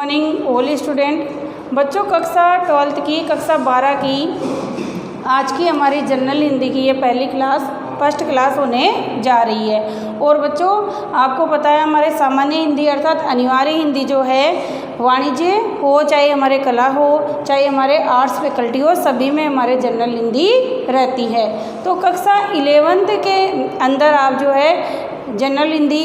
Morning all student. बच्चों कक्षा 12th की कक्षा 12 की आज की हमारी जनरल हिंदी की ये पहली क्लास फर्स्ट क्लास होने जा रही है। और बच्चों आपको पता है हमारे सामान्य हिंदी अर्थात अनिवार्य हिंदी जो है वाणिज्य हो चाहे हमारे कला हो चाहे हमारे आर्ट्स फैकल्टी हो सभी में हमारे जनरल हिंदी रहती है। तो कक्षा 11th के अंदर आप जो है जनरल हिंदी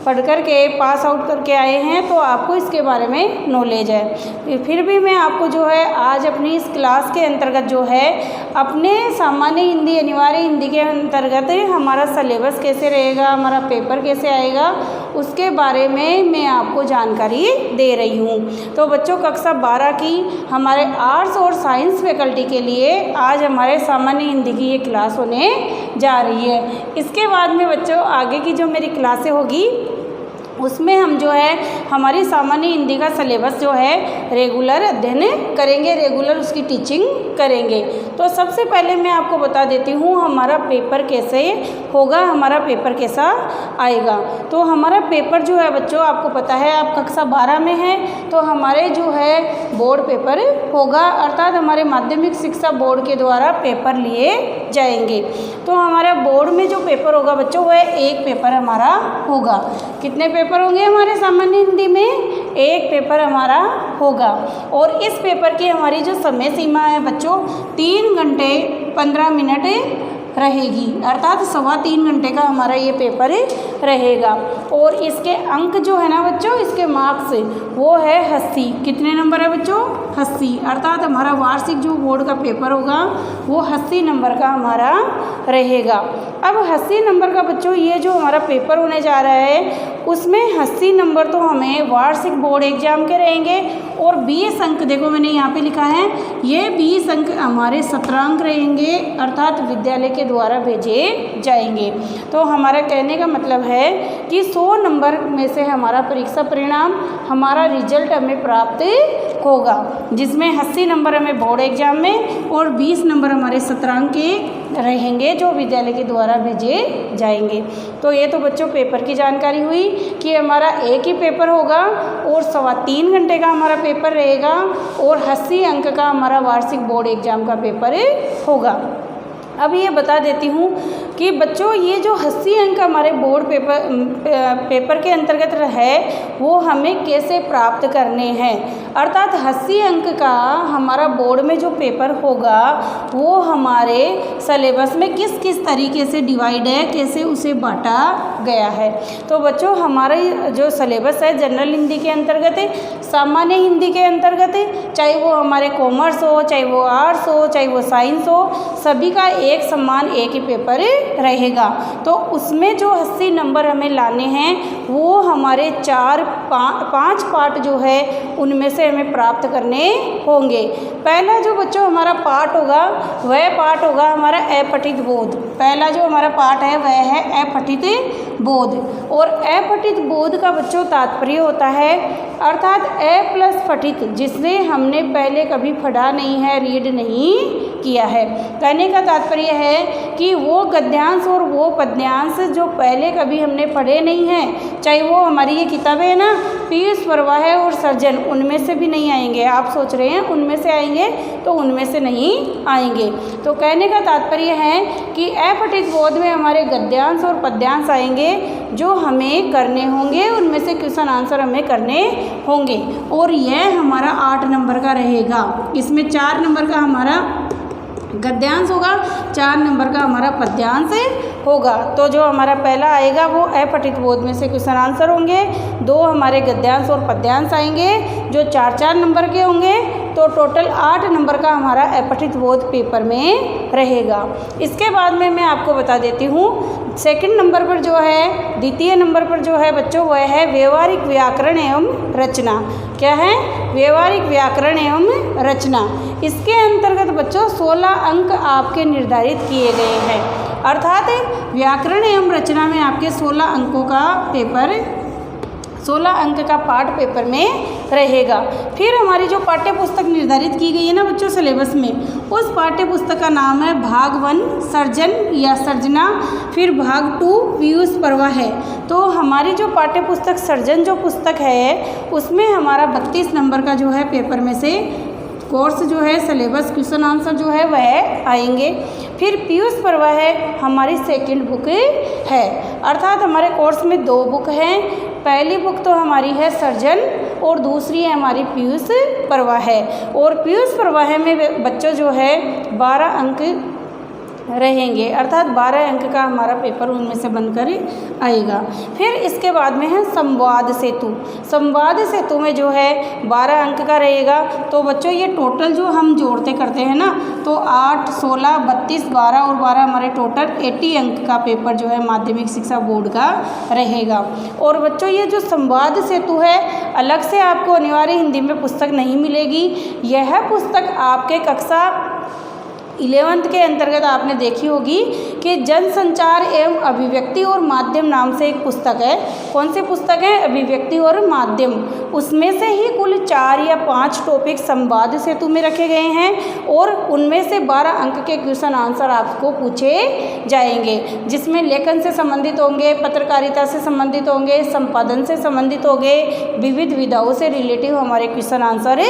पढ़ कर के पास आउट करके आए हैं तो आपको इसके बारे में नॉलेज है। फिर भी मैं आपको जो है आज अपनी इस क्लास के अंतर्गत जो है अपने सामान्य हिंदी अनिवार्य हिंदी के अंतर्गत हमारा सिलेबस कैसे रहेगा, हमारा पेपर कैसे आएगा, उसके बारे में मैं आपको जानकारी दे रही हूँ। तो बच्चों कक्षा 12 की हमारे आर्ट्स और साइंस फैकल्टी के लिए आज हमारे सामान्य हिंदी की ये क्लास होने जा रही है। इसके बाद में बच्चों आगे की जो मेरी क्लासें होगी उसमें हम जो है हमारी सामान्य हिंदी का सिलेबस जो है रेगुलर अध्ययन करेंगे, रेगुलर उसकी टीचिंग करेंगे। तो सबसे पहले मैं आपको बता देती हूँ हमारा पेपर कैसे होगा, हमारा पेपर कैसा आएगा। तो हमारा पेपर जो है बच्चों आपको पता है आप कक्षा 12 में हैं तो हमारे जो है बोर्ड पेपर होगा अर्थात हमारे माध्यमिक शिक्षा बोर्ड के द्वारा पेपर लिए जाएंगे। तो हमारा बोर्ड में जो पेपर होगा बच्चों वह एक पेपर हमारा होगा। कितने पेपर होंगे हमारे सामान्य हिंदी में? एक पेपर हमारा होगा। और इस पेपर की हमारी जो समय सीमा है बच्चों 3 घंटे 15 मिनट रहेगी अर्थात 3.25 घंटे का हमारा ये पेपर रहेगा। और इसके अंक जो है ना बच्चों इसके मार्क्स वो है 80। कितने नंबर है बच्चों? 80 अर्थात हमारा वार्षिक जो बोर्ड का पेपर होगा वो 80 नंबर का हमारा रहेगा। अब 80 नंबर का बच्चों ये जो हमारा पेपर होने जा रहा है उसमें 80 नंबर तो हमें वार्षिक बोर्ड एग्जाम के रहेंगे और 20 अंक देखो मैंने यहाँ पे लिखा है ये 20 अंक हमारे सत्रांक रहेंगे अर्थात विद्यालय के द्वारा भेजे जाएंगे। तो हमारा कहने का मतलब है कि 100 नंबर में से हमारा परीक्षा परिणाम हमारा रिजल्ट हमें प्राप्त होगा जिसमें 80 नंबर हमें बोर्ड एग्जाम में और 20 नंबर हमारे सत्रांक के रहेंगे जो विद्यालय के द्वारा भेजे जाएंगे। तो ये तो बच्चों पेपर की जानकारी हुई कि हमारा एक ही पेपर होगा और 3.25 घंटे का हमारा पेपर रहेगा और 80 अंक का हमारा वार्षिक बोर्ड एग्जाम का पेपर होगा। अब ये बता देती हूँ कि बच्चों ये जो 80 अंक हमारे बोर्ड पेपर के अंतर्गत है वो हमें कैसे प्राप्त करने हैं अर्थात 80 अंक का हमारा बोर्ड में जो पेपर होगा वो हमारे सिलेबस में किस किस तरीके से डिवाइड है, कैसे उसे बांटा गया है। तो बच्चों हमारा जो सिलेबस है जनरल हिंदी के अंतर्गत सामान्य हिंदी के अंतर्गत चाहे वो हमारे कॉमर्स हो चाहे वो आर्ट्स हो चाहे वो साइंस हो सभी का एक समान एक ही पेपर रहेगा। तो उसमें जो 80 नंबर हमें लाने हैं वो हमारे 5 पार्ट जो है उनमें से हमें प्राप्त करने होंगे। पहला जो बच्चों हमारा पार्ट होगा वह पार्ट होगा हमारा अपठित बोध। पहला जो हमारा पार्ट है वह है अपठित बोध। और अपठित बोध का बच्चों तात्पर्य होता है अर्थात प्लस पठित जिसने हमने पहले कभी पढ़ा नहीं है, रीड नहीं किया है। कहने का तात्पर्य है कि वो गद्यांश और वो पद्यांश जो पहले कभी हमने पढ़े नहीं हैं चाहे वो हमारी ये किताबें है ना पीयूष प्रवाह और सर्जन उनमें से भी नहीं आएंगे। आप सोच रहे हैं उनमें से आएंगे तो उनमें से नहीं आएंगे। तो कहने का तात्पर्य है कि अपठित बोध में हमारे गद्यांश और पद्यांश आएंगे जो हमें करने होंगे, उनमें से क्वेश्चन आंसर हमें करने होंगे और यह हमारा 8 नंबर का रहेगा। इसमें 4 नंबर का हमारा गद्यांश होगा, 4 नंबर का हमारा पद्यांश होगा। तो जो हमारा पहला आएगा वो अपठित बोध में से क्वेश्चन आंसर होंगे, 2 हमारे गद्यांश और पद्यांश आएंगे जो 4-4 नंबर के होंगे। तो टोटल 8 नंबर का हमारा अपठित बोध पेपर में रहेगा। इसके बाद में मैं आपको बता देती हूँ सेकंड नंबर पर जो है द्वितीय नंबर पर जो है बच्चों वह है व्यवहारिक व्याकरण एवं रचना। क्या है? व्यवहारिक व्याकरण एवं रचना। इसके अंतर्गत बच्चों 16 अंक आपके निर्धारित किए गए हैं अर्थात व्याकरण एवं रचना में आपके 16 अंकों का पेपर 16 अंक का पाठ पेपर में रहेगा। फिर हमारी जो पाठ्य पुस्तक निर्धारित की गई है ना बच्चों सिलेबस में, उस पाठ्य पुस्तक का नाम है भाग 1 सर्जन या सर्जना, फिर भाग 2 पीयूष पर्वा है। तो हमारी जो पाठ्य पुस्तक सर्जन जो पुस्तक है उसमें हमारा 32 नंबर का जो है पेपर में से कोर्स जो है सिलेबस क्वेश्चन आंसर जो है वह आएंगे। फिर पीयूष पर्वा है हमारी सेकंड बुक है, अर्थात हमारे कोर्स में 2 बुक हैं। पहली बुक तो हमारी है सर्जन और दूसरी है हमारी पीयूष पर्वा है। और पीयूष पर्वा है में बच्चों जो है 12 अंक रहेंगे, अर्थात 12 अंक का हमारा पेपर उनमें से बनकर आएगा। फिर इसके बाद में है संवाद सेतु। संवाद सेतु में जो है 12 अंक का रहेगा। तो बच्चों ये टोटल जो हम जोड़ते करते हैं ना, तो 8, 16, 32, 12 और 12 हमारे टोटल 80 अंक का पेपर जो है माध्यमिक शिक्षा बोर्ड का रहेगा। और बच्चों ये जो संवाद सेतु है अलग से आपको अनिवार्य हिंदी में पुस्तक नहीं मिलेगी। यह पुस्तक आपके कक्षा 11th के अंतर्गत आपने देखी होगी कि जनसंचार एवं अभिव्यक्ति और माध्यम नाम से एक पुस्तक है। कौन सी पुस्तक है? अभिव्यक्ति और माध्यम। उसमें से ही कुल 4 या 5 टॉपिक संवाद सेतु में रखे गए हैं और उनमें से 12 अंक के क्वेश्चन आंसर आपको पूछे जाएंगे, जिसमें लेखन से संबंधित होंगे, पत्रकारिता से संबंधित होंगे, संपादन से संबंधित होंगे, विविध विधाओं से रिलेटिव हमारे क्वेश्चन आंसर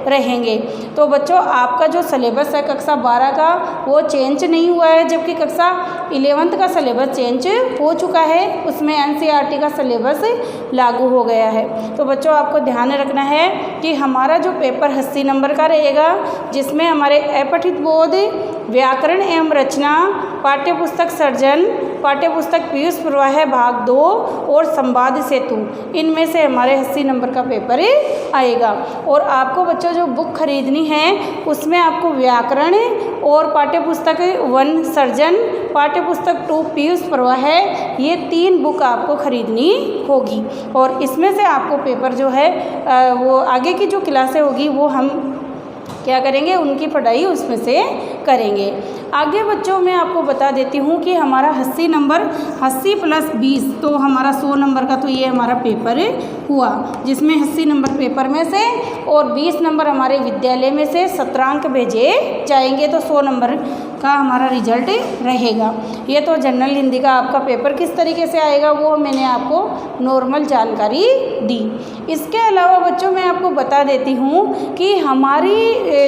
रहेंगे। तो बच्चों आपका जो सिलेबस है कक्षा 12 का वो चेंज नहीं हुआ है, जबकि कक्षा 11th का सिलेबस चेंज हो चुका है, उसमें NCERT का सिलेबस लागू हो गया है। तो बच्चों आपको ध्यान रखना है कि हमारा जो पेपर 80 नंबर का रहेगा, जिसमें हमारे अपठित बोध, व्याकरण एवं रचना, पाठ्य पुस्तक सर्जन, पाठ्य पुस्तक पीयूष पर्वा है भाग 2 और संवाद सेतु, इनमें से हमारे 80 नंबर का पेपर आएगा। और आपको बच्चों जो बुक खरीदनी है उसमें आपको व्याकरण और पाठ्य पुस्तक 1 सर्जन, पाठ्य पुस्तक 2 पीयूष पर्वा है, ये 3 बुक आपको खरीदनी होगी। और इसमें से आपको पेपर जो है वो आगे की जो क्लासें होगी वो हम क्या करेंगे, उनकी पढ़ाई उसमें से करेंगे। आगे बच्चों मैं आपको बता देती हूँ कि हमारा 80 नंबर 80 + 20 तो हमारा 100 नंबर का तो ये हमारा पेपर हुआ, जिसमें 80 नंबर पेपर में से और 20 नंबर हमारे विद्यालय में से 17 अंक भेजे जाएंगे, तो 100 नंबर का हमारा रिजल्ट रहेगा। ये तो जनरल हिंदी का आपका पेपर किस तरीके से आएगा वो मैंने आपको नॉर्मल जानकारी दी। इसके अलावा बच्चों मैं आपको बता देती हूँ कि हमारी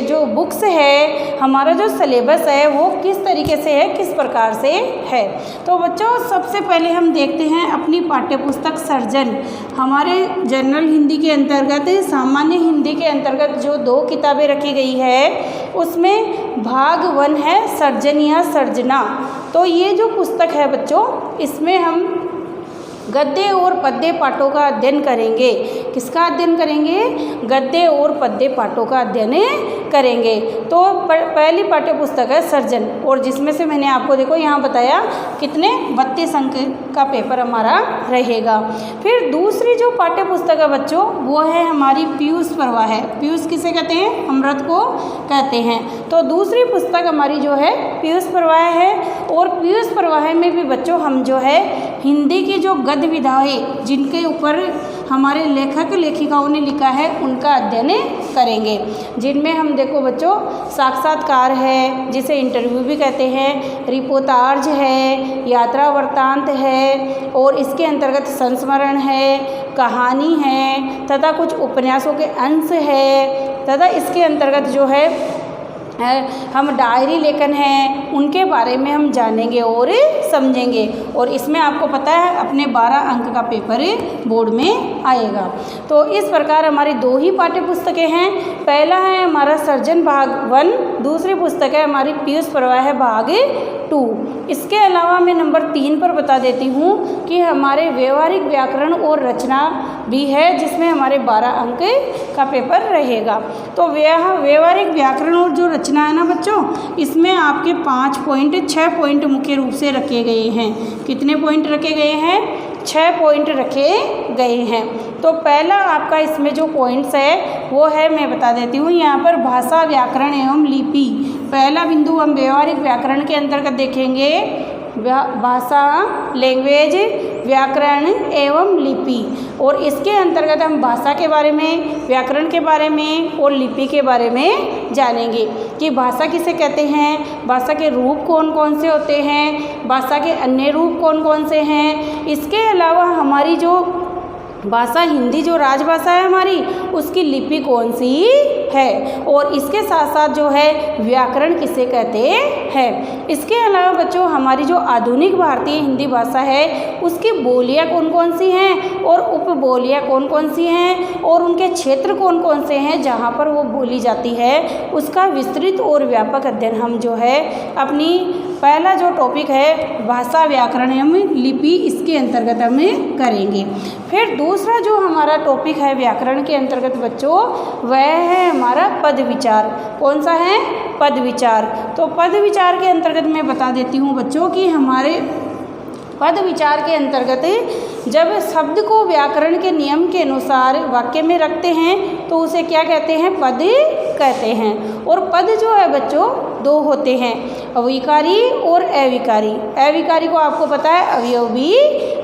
जो बुक्स है, हमारा जो सिलेबस है वो किस तरीके से है, किस प्रकार से है। तो बच्चों सबसे पहले हम देखते हैं अपनी पाठ्य पुस्तक सर्जन। हमारे जनरल हिंदी के अंतर्गत, सामान्य हिंदी के अंतर्गत जो 2 किताबें रखी गई है उसमें भाग 1 है सर्जन या सर्जना। तो ये जो पुस्तक है बच्चों, इसमें हम गद्य और पद्य पाठों का अध्ययन करेंगे। किसका अध्ययन करेंगे? गद्य और पद्य पाठों का अध्ययन करेंगे। तो पहली पाठ्य पुस्तक है सर्जन, और जिसमें से मैंने आपको देखो यहाँ बताया कितने 32 अंक का पेपर हमारा रहेगा। फिर दूसरी जो पाठ्य पुस्तक है बच्चों वो है हमारी पीयूष पर्वा है। पीयूष किसे कहते हैं? अमृत को कहते हैं। तो दूसरी पुस्तक हमारी जो है पीयूष पर्वा है। और पीयूष पर्वा में भी बच्चों हम जो है हिंदी की जो गद्य विधाएं जिनके ऊपर हमारे लेखक लेखिकाओं ने लिखा है उनका अध्ययन करेंगे, जिनमें हम देखो बच्चों साक्षात्कार है, जिसे इंटरव्यू भी कहते हैं, रिपोर्टाज है, यात्रा वृत्तांत है, और इसके अंतर्गत संस्मरण है, कहानी है, तथा कुछ उपन्यासों के अंश है, तथा इसके अंतर्गत जो है हम डायरी लेखन हैं उनके बारे में हम जानेंगे और समझेंगे। और इसमें आपको पता है अपने 12 अंक का पेपर बोर्ड में आएगा। तो इस प्रकार हमारी 2 ही पाठ्य पुस्तकें हैं। पहला है हमारा सर्जन भाग 1, दूसरी पुस्तक है हमारी पीयूष पर्वा है भाग 2। इसके अलावा मैं नंबर 3 पर बता देती हूँ कि हमारे व्यवहारिक व्याकरण और रचना भी है, जिसमें हमारे 12 अंक का पेपर रहेगा। तो व्यवहारिक व्याकरण और जो रचना है ना बच्चों, इसमें आपके 5 पॉइंट 6 पॉइंट मुख्य रूप से रखे गए हैं। कितने पॉइंट रखे गए हैं? 6 पॉइंट रखे गए हैं। तो पहला आपका इसमें जो पॉइंट्स है वो है, मैं बता देती हूँ यहाँ पर, भाषा व्याकरण एवं लिपि। पहला बिंदु हम व्यवहारिक व्याकरण के अंतर्गत देखेंगे भाषा, लैंग्वेज, व्याकरण एवं लिपि। और इसके अंतर्गत हम भाषा के बारे में, व्याकरण के बारे में और लिपि के बारे में जानेंगे कि भाषा किसे कहते हैं, भाषा के रूप कौन कौन से होते हैं, भाषा के अन्य रूप कौन कौन से हैं। इसके अलावा हमारी जो भाषा हिंदी जो राजभाषा है हमारी, उसकी लिपि कौन सी है, और इसके साथ साथ जो है व्याकरण किसे कहते हैं। इसके अलावा बच्चों हमारी जो आधुनिक भारतीय हिंदी भाषा है उसकी बोलियां कौन कौन सी हैं और उपबोलियां कौन कौन सी हैं और उनके क्षेत्र कौन कौन से हैं जहाँ पर वो बोली जाती है, उसका विस्तृत और व्यापक अध्ययन हम जो है अपनी पहला जो टॉपिक है भाषा व्याकरण एवं लिपि, इसके अंतर्गत हम करेंगे। फिर दूसरा जो हमारा टॉपिक है व्याकरण के अंतर्गत बच्चों, वह है हमारा पद विचार। कौन सा है? पद विचार। तो पद विचार के अंतर्गत मैं बता देती हूँ बच्चों कि हमारे पद विचार के अंतर्गत जब शब्द को व्याकरण के नियम के अनुसार वाक्य में रखते हैं तो उसे क्या कहते हैं? पद कहते हैं। और पद जो है बच्चों दो होते हैं, अविकारी और अविकारी। अविकारी को आपको पता है अवयव भी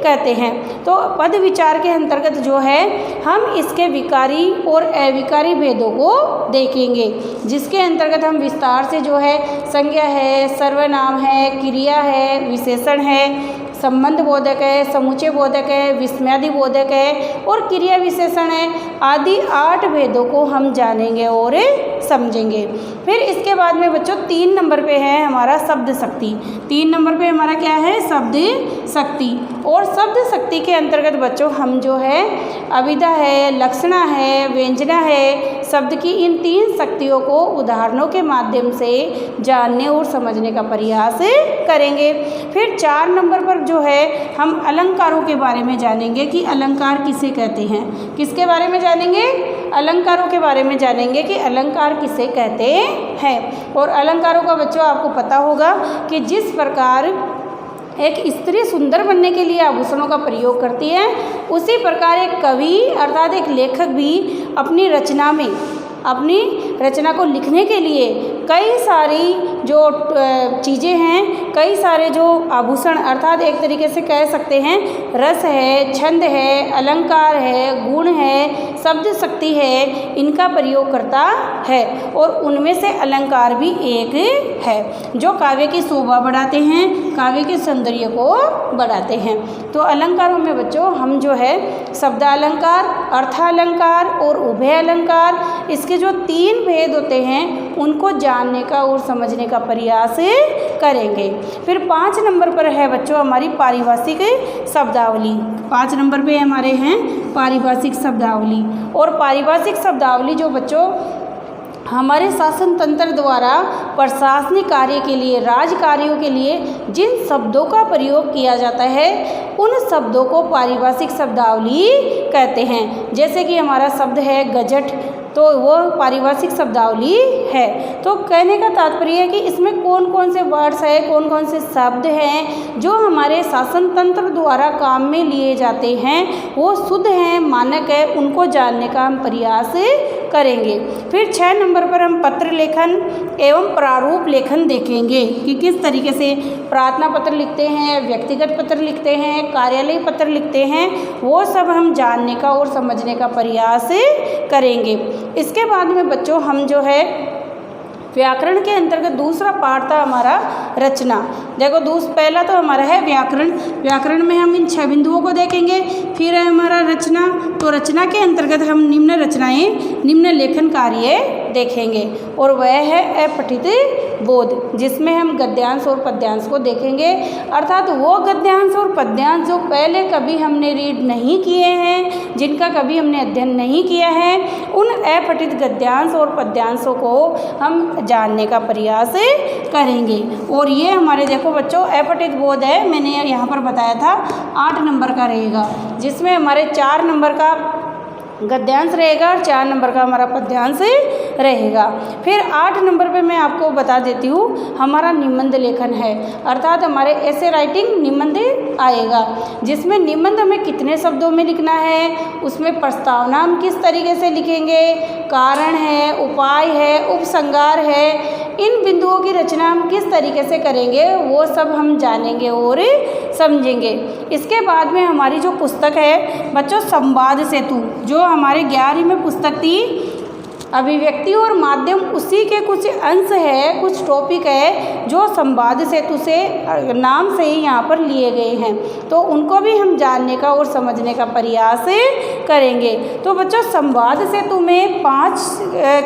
कहते हैं। तो पद विचार के अंतर्गत जो है हम इसके विकारी और अविकारी भेदों को देखेंगे, जिसके अंतर्गत हम विस्तार से जो है संज्ञा है, सर्वनाम है, क्रिया है, विशेषण है, संबंध बोधक है, समुच्चय बोधक है, विस्मयादि बोधक है और क्रिया विशेषण है, आदि 8 भेदों को हम जानेंगे और समझेंगे। फिर इसके बाद में बच्चों 3 नंबर पे है हमारा शब्द शक्ति। 3 नंबर पे हमारा क्या है? शब्द शक्ति। और शब्द शक्ति के अंतर्गत बच्चों हम जो है अभिधा है, लक्षणा है, व्यंजना है, शब्द की इन 3 शक्तियों को उदाहरणों के माध्यम से जानने और समझने का प्रयास करेंगे। फिर 4 नंबर पर जो है हम अलंकारों के बारे में जानेंगे कि अलंकार किसे कहते हैं। किसके बारे में जानेंगे? अलंकारों के बारे में जानेंगे कि अलंकार किसे कहते हैं। और अलंकारों का बच्चों आपको पता होगा कि जिस प्रकार एक स्त्री सुंदर बनने के लिए आभूषणों का प्रयोग करती है, उसी प्रकार एक कवि अर्थात एक लेखक भी अपनी रचना में, अपनी रचना को लिखने के लिए कई सारी जो चीज़ें हैं, कई सारे जो आभूषण अर्थात एक तरीके से कह सकते हैं रस है, छंद है, अलंकार है, गुण है, शब्द शक्ति है, इनका प्रयोग करता है। और उनमें से अलंकार भी एक है जो काव्य की शोभा बढ़ाते हैं, काव्य के सौंदर्य को बढ़ाते हैं। तो अलंकारों में बच्चों हम जो है शब्दालंकार, अर्थालंकार और उभय अलंकार, इसके जो 3 भेद होते हैं उनको जानने का और समझने का प्रयास करेंगे। फिर 5 नंबर पर है बच्चों हमारी पारिभाषिक शब्दावली। 5 नंबर पे हमारे हैं पारिभाषिक शब्दावली। और पारिभाषिक शब्दावली जो बच्चों हमारे शासन तंत्र द्वारा प्रशासनिक कार्य के लिए, राज कार्यों के लिए जिन शब्दों का प्रयोग किया जाता है उन शब्दों को पारिभाषिक शब्दावली कहते हैं। जैसे कि हमारा शब्द है गजट, तो वो पारिभाषिक शब्दावली है। तो कहने का तात्पर्य है कि इसमें कौन कौन से वर्ड्स है, कौन कौन से शब्द हैं जो हमारे शासन तंत्र द्वारा काम में लिए जाते हैं, वो शुद्ध हैं, मानक है, उनको जानने का हम प्रयास करेंगे। फिर 6 नंबर पर हम पत्र लेखन एवं प्रारूप लेखन देखेंगे कि किस तरीके से प्रार्थना पत्र लिखते हैं, व्यक्तिगत पत्र लिखते हैं, कार्यालय पत्र लिखते हैं, वो सब हम जानने का और समझने का प्रयास करेंगे। इसके बाद में बच्चों हम जो है व्याकरण के अंतर्गत दूसरा पार्ट था हमारा रचना। देखो पहला तो हमारा है व्याकरण। व्याकरण में हम इन 6 बिंदुओं को देखेंगे। फिर है हमारा रचना। तो रचना के अंतर्गत हम निम्न रचनाएं, निम्न लेखन कार्य देखेंगे और वह है अपठित बोध, जिसमें हम गद्यांश और पद्यांश को देखेंगे। अर्थात वो गद्यांश और पद्यांश जो पहले कभी हमने रीड नहीं किए हैं, जिनका कभी हमने अध्ययन नहीं किया है, उन अपठित गद्यांश और पद्यांशों को हम जानने का प्रयास करेंगे। और ये हमारे देखो बच्चों अपठित बोध है, मैंने यहाँ पर बताया था 8 नंबर का रहेगा, जिसमें हमारे 4 नंबर का गद्यांश रहेगा और 4 नंबर का हमारा पद्यांश रहेगा। फिर 8 नंबर पे मैं आपको बता देती हूँ हमारा निबंध लेखन है, अर्थात हमारे ऐसे राइटिंग निबंध आएगा, जिसमें निबंध हमें कितने शब्दों में लिखना है, उसमें प्रस्तावना हम किस तरीके से लिखेंगे, कारण है, उपाय है, उपसंहार है, इन बिंदुओं की रचना हम किस तरीके से करेंगे वो सब हम जानेंगे और समझेंगे। इसके बाद में हमारी जो पुस्तक है बच्चों संवाद सेतु, जो हमारे 11वीं में पुस्तक थी अभिव्यक्ति और माध्यम, उसी के कुछ अंश है, कुछ टॉपिक है जो संवाद सेतु से नाम से ही यहाँ पर लिए गए हैं, तो उनको भी हम जानने का और समझने का प्रयास करेंगे। तो बच्चों संवाद सेतु में 5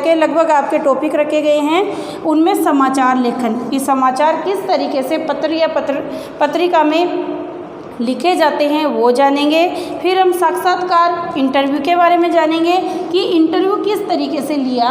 के लगभग आपके टॉपिक रखे गए हैं। उनमें समाचार लेखन, कि समाचार किस तरीके से पत्र या पत्रिका में लिखे जाते हैं वो जानेंगे। फिर हम साक्षात्कार इंटरव्यू के बारे में जानेंगे कि इंटरव्यू किस तरीके से लिया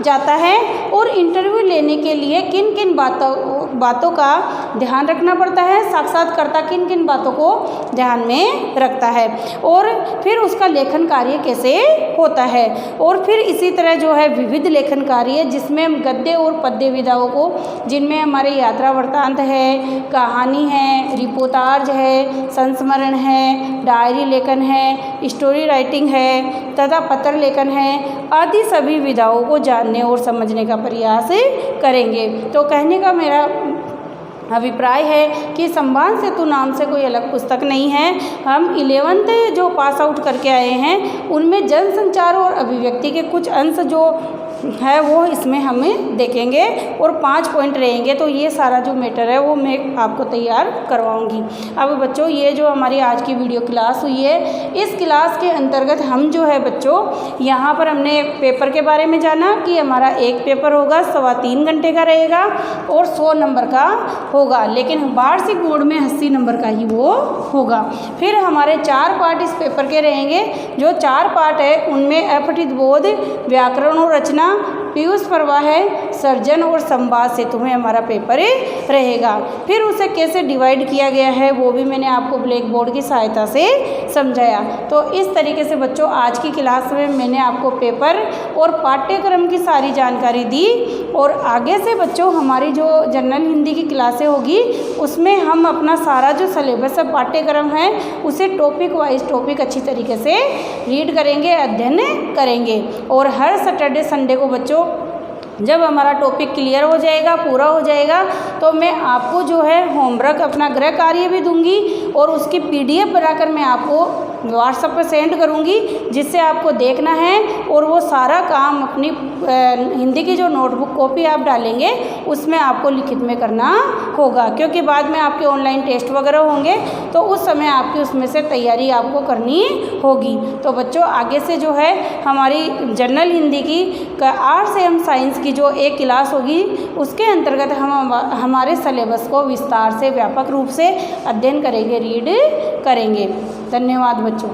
जाता है और इंटरव्यू लेने के लिए किन किन बातों का ध्यान रखना पड़ता है, साक्षात्कारकर्ता किन किन बातों को ध्यान में रखता है, और फिर उसका लेखन कार्य कैसे होता है। और फिर इसी तरह जो है विविध लेखन कार्य, जिसमें हम गद्य और पद्य विधाओं को, जिनमें हमारे यात्रा वृत्तांत है, कहानी है, रिपोर्टाज है, संस्मरण है, डायरी लेखन है, स्टोरी राइटिंग है तथा पत्र लेखन है आदि सभी विधाओं को जानने और समझने का प्रयास करेंगे। तो कहने का मेरा अभिप्राय है कि संवाद सेतु नाम से कोई अलग पुस्तक नहीं है। हम 11th जो पास आउट करके आए हैं उनमें जनसंचार और अभिव्यक्ति के कुछ अंश जो है वो इसमें हमें देखेंगे और 5 पॉइंट रहेंगे। तो ये सारा जो मैटर है वो मैं आपको तैयार करवाऊंगी। अब बच्चों ये जो हमारी आज की वीडियो क्लास हुई है, इस क्लास के अंतर्गत हम जो है बच्चों यहाँ पर हमने पेपर के बारे में जाना कि हमारा एक पेपर होगा 3.25 घंटे का रहेगा और 100 नंबर का होगा, लेकिन वार्षिक बोर्ड में 80 नंबर का ही वो होगा। फिर हमारे 4 पार्ट इस पेपर के रहेंगे। जो 4 पार्ट है उनमें अपठित बोध, व्याकरण और रचना, पीयूष प्रवाह है, सर्जन और संवाद सेतु में हमारा पेपर रहेगा। फिर उसे कैसे डिवाइड किया गया है वो भी मैंने आपको ब्लैक बोर्ड की सहायता से समझाया। तो इस तरीके से बच्चों आज की क्लास में मैंने आपको पेपर और पाठ्यक्रम की सारी जानकारी दी, और आगे से बच्चों हमारी जो जनरल हिंदी की क्लासें होगी उसमें हम अपना सारा जो सिलेबस पाठ्यक्रम है उसे टॉपिक वाइज टॉपिक अच्छी तरीके से रीड करेंगे, अध्ययन करेंगे। और हर सैटरडे संडे को बच्चों जब हमारा टॉपिक क्लियर हो जाएगा, पूरा हो जाएगा, तो मैं आपको जो है होमवर्क अपना गृह कार्य भी दूंगी और उसकी PDF बनाकर मैं आपको व्हाट्सएप पर सेंड करूंगी, जिससे आपको देखना है और वो सारा काम अपनी हिंदी की जो नोटबुक कॉपी आप डालेंगे उसमें आपको लिखित में करना होगा, क्योंकि बाद में आपके ऑनलाइन टेस्ट वगैरह होंगे तो उस समय आपकी उसमें से तैयारी आपको करनी होगी। तो बच्चों आगे से जो है हमारी जनरल हिंदी की आर्ट्स एवं साइंस की जो एक क्लास होगी उसके अंतर्गत हम हमारे सिलेबस को विस्तार से व्यापक रूप से अध्ययन करेंगे, रीड करेंगे। धन्यवाद बच्चों।